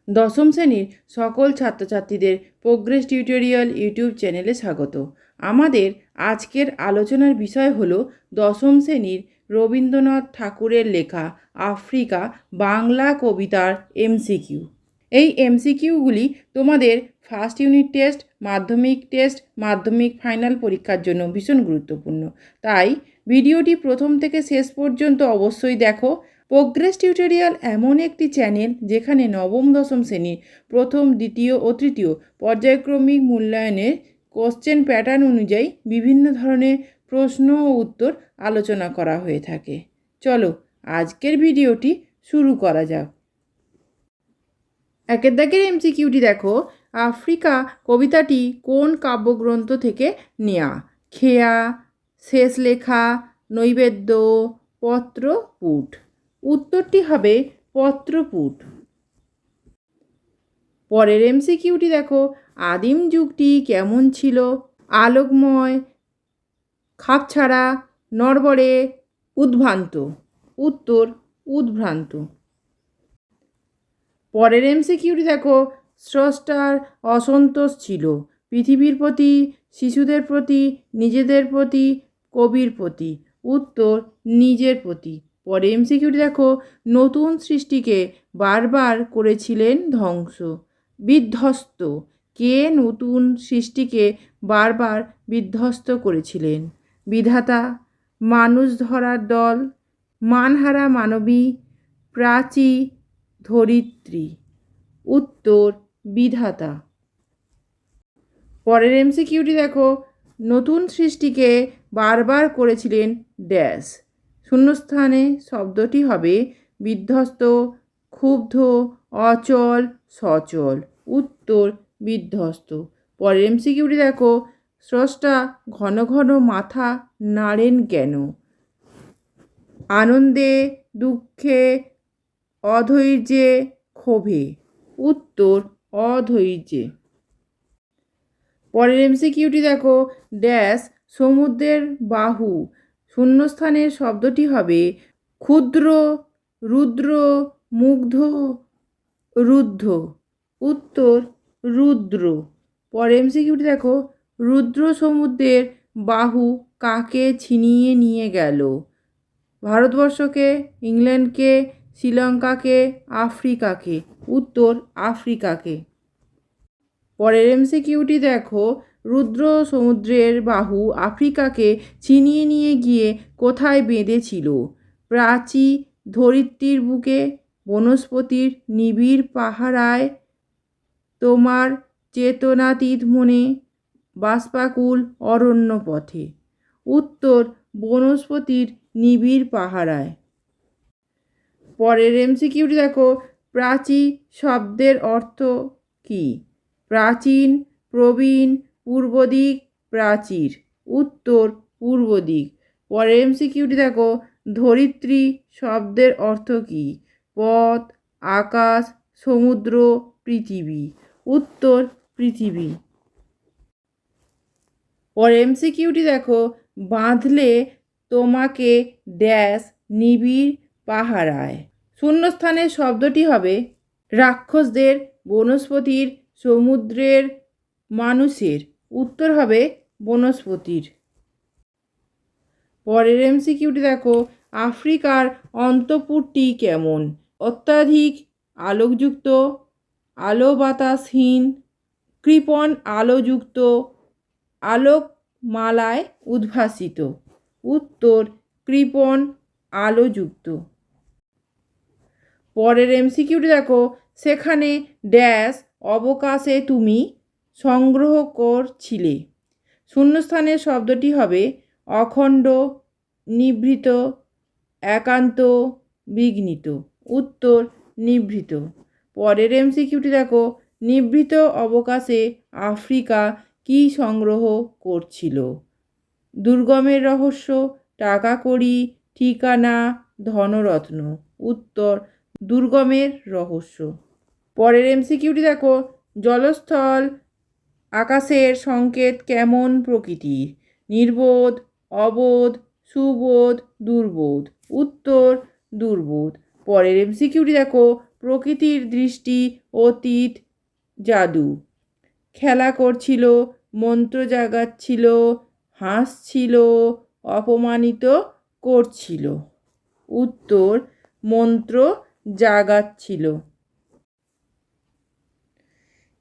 দশম শ্রেণীর সকল ছাত্রছাত্রীদের প্রোগ্রেস টিউটোরিয়াল ইউটিউব চ্যানেলে স্বাগত। আমাদের আজকের আলোচনার বিষয় হলো দশম শ্রেণীর রবীন্দ্রনাথ ঠাকুরের লেখা আফ্রিকা বাংলা কবিতার এমসিকিউ। এই এমসিকিউগুলি তোমাদের ফার্স্ট ইউনিট টেস্ট, মাধ্যমিক ফাইনাল পরীক্ষার জন্য ভীষণ গুরুত্বপূর্ণ। তাই ভিডিওটি প্রথম থেকে শেষ পর্যন্ত অবশ্যই দেখো। প্রোগ্রেস টিউটোরিয়াল এমন একটি চ্যানেল যেখানে নবম দশম শ্রেণীর প্রথম, দ্বিতীয় ও তৃতীয় পর্যায়ক্রমিক মূল্যায়নের কোশ্চেন প্যাটার্ন অনুযায়ী বিভিন্ন ধরনের প্রশ্ন ও উত্তর আলোচনা করা হয়ে থাকে। চলো আজকের ভিডিওটি শুরু করা যাক। একের দাগের এমসিকিউটি দেখো, আফ্রিকা কবিতাটি কোন কাব্যগ্রন্থ থেকে নেয়া? খেয়া, শেষ লেখা, নৈবেদ্য, পত্রপুট। উত্তরটি হবে পত্রপুট। পরের এমসিকিউটি দেখো, আদিম যুগটি কেমন ছিল? আলোকময়, খাপছাড়া, নড়বড়ে, উদ্ভ্রান্ত। উত্তর উদ্ভ্রান্ত। পরের এমসিকিউটি দেখো, স্রষ্টার অসন্তোষ ছিল পৃথিবীর প্রতি, শিশুদের প্রতি, নিজেদের প্রতি, কবির প্রতি। উত্তর নিজের প্রতি। পরে এমসিকিউটি দেখো, নতুন সৃষ্টিকে বারবার করেছিলেন ধ্বংস, বিধ্বস্ত। কে নতুন সৃষ্টিকে বারবার বিধ্বস্ত করেছিলেন? বিধাতা, মানুষ ধরার দল, মানহারা মানবী, প্রাচী, ধরিত্রী। উত্তর বিধাতা। পরের এমসিকিউটি দেখো, নতুন সৃষ্টিকে বারবার করেছিলেন ড্যাশ। শূন্যস্থানে শব্দটি হবে বিধ্বস্ত, ক্ষুব্ধ, অচল, সচল। উত্তর বিধ্বস্ত। পরের এমসিকিউটি দেখো, স্রষ্টা ঘন ঘন মাথা নাড়েন কেন? আনন্দে, দুঃখে, অধৈর্যে, ক্ষোভে। উত্তর অধৈর্যে। পরের এমসিকিউটি দেখো, ড্যাশ সমুদ্রের বাহু। শূন্যস্থানের শব্দটি হবে ক্ষুদ্র, রুদ্র, মুগ্ধ, রুদ্ধ। উত্তর রুদ্র। পরের এমসিকিউটি দেখো, রুদ্র সমুদ্রের বাহু কাকে ছিনিয়ে নিয়ে গেল? ভারতবর্ষকে, ইংল্যান্ডকে, শ্রীলঙ্কাকে, আফ্রিকাকে। উত্তর আফ্রিকাকে। পরের এমসিকিউটি দেখো, রুদ্র সমুদ্রের বাহু আফ্রিকাকে ছিনিয়ে নিয়ে গিয়ে কোথায় বেঁধেছিল? প্রাচী, ধরিত্রীর বুকে, বনস্পতির নিবিড় পাহারায়, তোমার চেতনাতীত মনে, বাষ্পাকুল অরণ্য পথে। উত্তর বনস্পতির নিবিড় পাহারায়। পরের এমসিকিউটি দেখো, প্রাচী শব্দের অর্থ কী? প্রাচীন, প্রবীণ, পূর্ব দিক, প্রাচীর। উত্তর পূর্ব দিক। পরের এমসিকিউটি দেখো, ধরিত্রী শব্দের অর্থ কী? পথ, আকাশ, সমুদ্র, পৃথিবী। উত্তর পৃথিবী। পরের এমসিকিউটি দেখো, বাঁধলে তোমাকে ড্যাশ নিবিড় পাহারায়। শূন্যস্থানের শব্দটি হবে রাক্ষসদের, বনস্পতির, সমুদ্রের, মানুষের। উত্তর হবে বনস্পতির। পরের এমসিকিউটি দেখো, আফ্রিকার অন্তঃপুরটি কেমন? অত্যাধিক আলোকযুক্ত, আলো বাতাসহীন, কৃপণ আলোযুক্ত, আলোকমালায় উদ্ভাসিত। উত্তর কৃপণ আলোযুক্ত। পরের এমসিকিউটি দেখো, সেখানে ড্যাশ অবকাশে তুমি সংগ্রহ করছিলে। শূন্যস্থানের শব্দটি হবে অখণ্ড, নিভৃত, একান্ত, বিঘ্নিত। উত্তর নিভৃত। পরের এমসিকিউটি দেখো, নিভৃত অবকাশে আফ্রিকা কী সংগ্রহ করছিল? দুর্গমের রহস্য, টাকা কড়ি, ঠিকানা, ধনরত্ন। উত্তর দুর্গমের রহস্য। পরের এমসিকিউটি দেখো, জলস্থল আকাশের সংকেত কেমন প্রকৃতির? নির্বোধ, অবোধ, সুবোধ, দুর্বোধ। উত্তর দুর্বোধ। পরের এমসিকিউটি দেখো, প্রকৃতির দৃষ্টি, অতীত, জাদু। খেলা করছিল, মন্ত্র জাগাচ্ছিল, হাসছিল, অপমানিত করছিল। উত্তর, মন্ত্র জাগাচ্ছিল।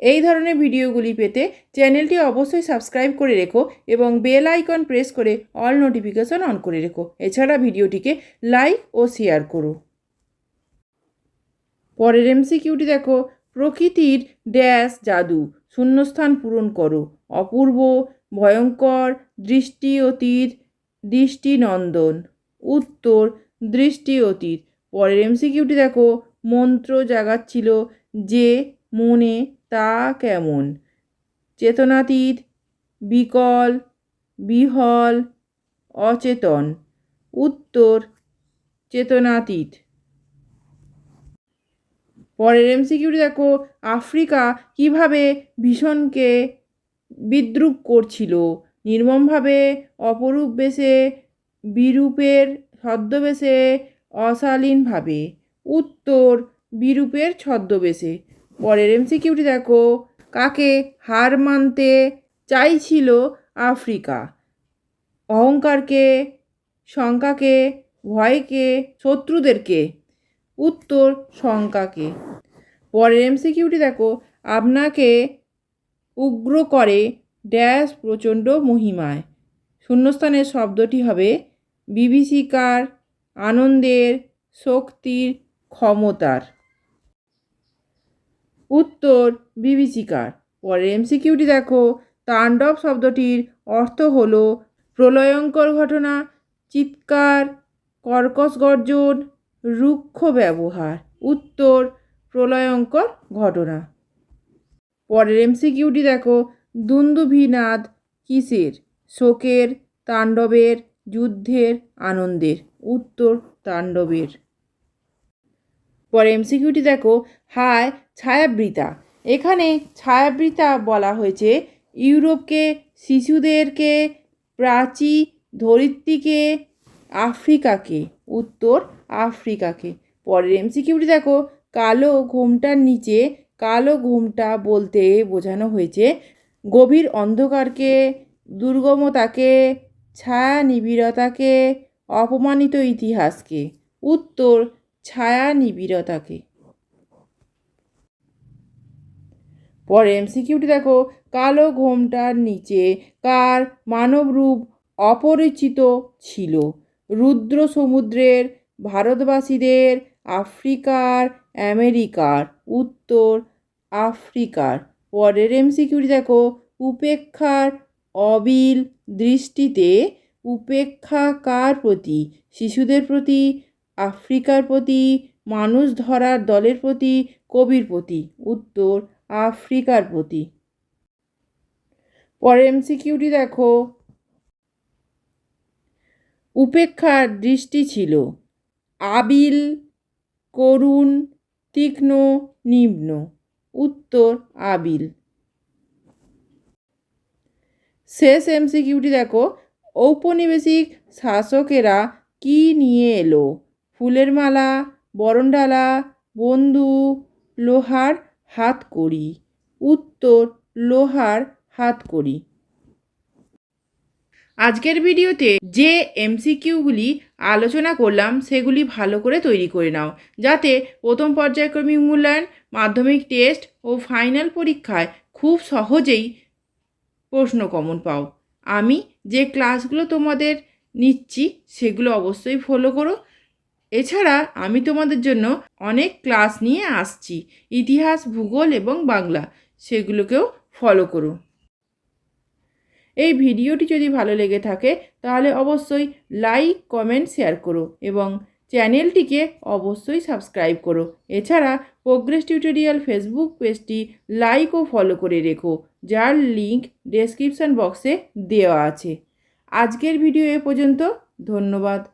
এই ধরনের ভিডিওগুলি পেতে চ্যানেলটি অবশ্যই সাবস্ক্রাইব করে রেখো এবং বেল আইকন প্রেস করে অল নোটিফিকেশন অন করে রেখো। এছাড়া ভিডিওটিকে লাইক ও শেয়ার করো। পরের এমসিকিউটি দেখো, প্রকৃতির ড্যাশ জাদু, শূন্যস্থান পূরণ করো। অপূর্ব, ভয়ঙ্কর, দৃষ্টি অতীত, দৃষ্টিনন্দন। উত্তর, দৃষ্টি অতীত। পরের এমসিকিউটি দেখো, মন্ত্র জাগাচ্ছিল যে মনে তা কেমন? চেতনাতীত, বিকল, বিহল, অচেতন। উত্তর, চেতনাতীত। পরের এমসিকিউটি দেখো, আফ্রিকা কিভাবে ভীষণকে বিদ্রূপ করছিল? নির্মমভাবে, অপরূপ বেশে, বিরূপের ছদ্মবেশে, অশালীনভাবে। উত্তর, বিরূপের ছদ্মবেশে। পরের এমসিকিউটি দেখো, কাকে হার মানতে চাইছিল আফ্রিকা? অহংকারকে, শঙ্কাকে, ভয়কে, শত্রুদেরকে। উত্তর, শঙ্কাকে। পরের এমসিকিউটি দেখো, আপনাকে উগ্র করে ড্যাশ প্রচণ্ড মহিমায়। শূন্যস্থানের শব্দটি হবে বিভীষিকার, আনন্দের, শক্তির, ক্ষমতার। উত্তর, বিভীষিকার। পরের এমসিকিউটি দেখো, তাণ্ডব শব্দটির অর্থ হলো প্রলয়ঙ্কর ঘটনা, চিৎকার, কর্কশ গর্জন, রুক্ষ ব্যবহার। উত্তর, প্রলয়ঙ্কর ঘটনা। পরের এমসিকিউটি দেখো, দুন্দুভিনাদ কিসের? শোকের, তাণ্ডবের, যুদ্ধের, আনন্দের। উত্তর, তাণ্ডবের। পরে এমসিকিউটি দেখো, হায় ছায়াবৃতা। এখানে ছায়াবৃতা বলা হয়েছে ইউরোপকে, শিশুদেরকে, প্রাচী, ধরিত্রীকে, আফ্রিকাকে। উত্তর, আফ্রিকাকে। পরের এমসিকিউটি দেখো, কালো ঘোমটার নিচে। কালো ঘোমটা বলতে বোঝানো হয়েছে গভীর অন্ধকারকে, দুর্গমতাকে, ছায়া নিবিড়তাকে, অপমানিত ইতিহাসকে। উত্তর, ছায়া নিবিড়তাকে। পরে এমসিকিউটি দেখো, কালো ঘোমটার নিচে কার মানবরূপ অপরিচিত ছিল? রুদ্র সমুদ্রের, ভারতবাসীদের, আফ্রিকার, আমেরিকার। উত্তর, আফ্রিকার। পরের এমসিকিউটি দেখো, উপেক্ষার অবিল দৃষ্টিতে। উপেক্ষা কার প্রতি? শিশুদের প্রতি, আফ্রিকার প্রতি, মানুষ ধরার দলের প্রতি, কবির প্রতি। উত্তর, আফ্রিকার প্রতি। পরের এমসিকিউটি দেখো, উপেক্ষার দৃষ্টি ছিল আবিল, করুণ, তীক্ষ্ণ, নিম্ন। উত্তর, আবিল। শেষ এমসিকিউটি দেখো, ঔপনিবেশিক শাসকেরা কি নিয়ে এলো? ফুলের মালা, বরণডালা, বন্দুক, লোহার হাতকড়ি। উত্তর, লোহার হাতকড়ি। আজকের ভিডিওতে যে এমসিকিউগুলি আলোচনা করলাম সেগুলি ভালো করে তৈরি করে নাও, যাতে প্রথম পর্যায়ক্রমিক মূল্যায়ন, মাধ্যমিক টেস্ট ও ফাইনাল পরীক্ষায় খুব সহজেই প্রশ্ন কমন পাও। আমি যে ক্লাসগুলো তোমাদের নিচ্ছি সেগুলো অবশ্যই ফলো করো। এছাড়া আমি তোমাদের জন্য অনেক ক্লাস নিয়ে আসছি, ইতিহাস, ভূগোল এবং বাংলা, সেগুলোকেও ফলো করো। এই ভিডিওটি যদি ভালো লেগে থাকে তাহলে অবশ্যই লাইক, কমেন্ট, শেয়ার করো এবং চ্যানেলটিকে অবশ্যই সাবস্ক্রাইব করো। এছাড়া প্রোগ্রেস টিউটোরিয়াল ফেসবুক পেজটি লাইক ও ফলো করে রেখো, যার লিংক ডেসক্রিপশন বক্সে দেওয়া আছে। আজকের ভিডিও এ পর্যন্ত। ধন্যবাদ।